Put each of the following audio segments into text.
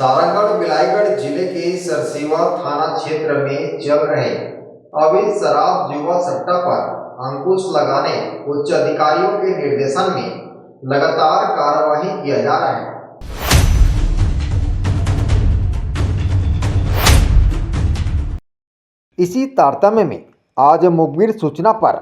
सारंगढ़ बिलाईगढ़ जिले के सरसीवा थाना क्षेत्र में चल रहे अवैध शराब जुआ सट्टा पर अंकुश लगाने उच्च अधिकारियों के निर्देशन में लगातार कार्यवाही किया जा रहा है। इसी तारतम्य में आज मुखबिर सूचना पर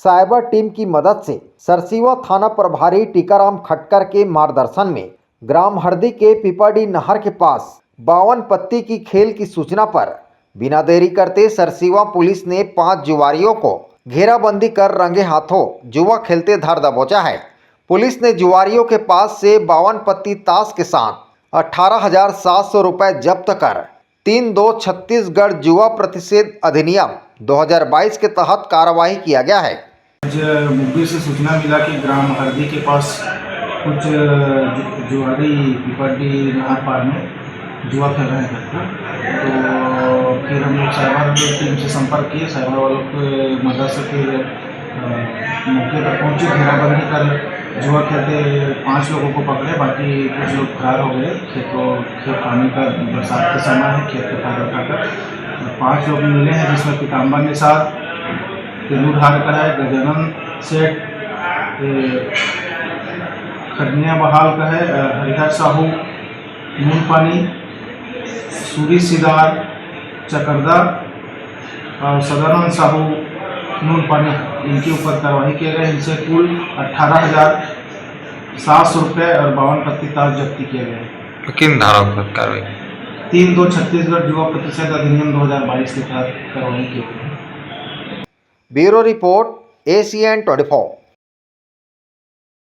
साइबर टीम की मदद से सरसीवा थाना प्रभारी टीकाराम खटकर के मार्गदर्शन में ग्राम हरदी के पिपड़ी नहर के पास 52 पत्ती की खेल की सूचना पर बिना देरी करते सरसीवा पुलिस ने 5 जुआरियों को घेराबंदी कर रंगे हाथों जुआ खेलते धर दबोचा है। पुलिस ने जुआरियों के पास से 52 पत्ती ताश के साथ 18,700 रुपये जब्त कर 3-2 छत्तीसगढ़ जुआ प्रतिषेध अधिनियम 2022 के तहत कार्रवाई किया गया है। आज मुखबिर से सूचना मिला कि ग्राम हरदी के पास कुछ जुआरी पिपड़ी नहर पार में जुआ खेल रहे हैं तो फिर हम लोग साइबर टीम से संपर्क किए। साइबर वालों के मदद से फिर मौके पर पहुँचे, घेराबंदी कर जुआ खेलते 5 लोगों को पकड़े, बाकी कुछ लोग फरार हो गए। खेत पानी का बरसात का समय है, खेत का फायदा उठाकर 5 लोग मिले हैं, जिसमें पीताम्बर निषाद, तेलुधार का है, गजानन सेठ, खरनिया बहाल का है, हरिहर साहू, नूनपानी, सूरी सिदार, चकरदा और सदानंद साहू नूनपानी, इनके ऊपर कार्रवाई किए गए। इनसे कुल 18,700 रुपये और 52 पत्ती ताश जब्ती किए गए। किन धाराओं पर कार्रवाई? 3-2 छत्तीसगढ़ जुआ प्रतिषेध अधिनियम 2022 के तहत कार्रवाई की गई। Bureau report ACN 24।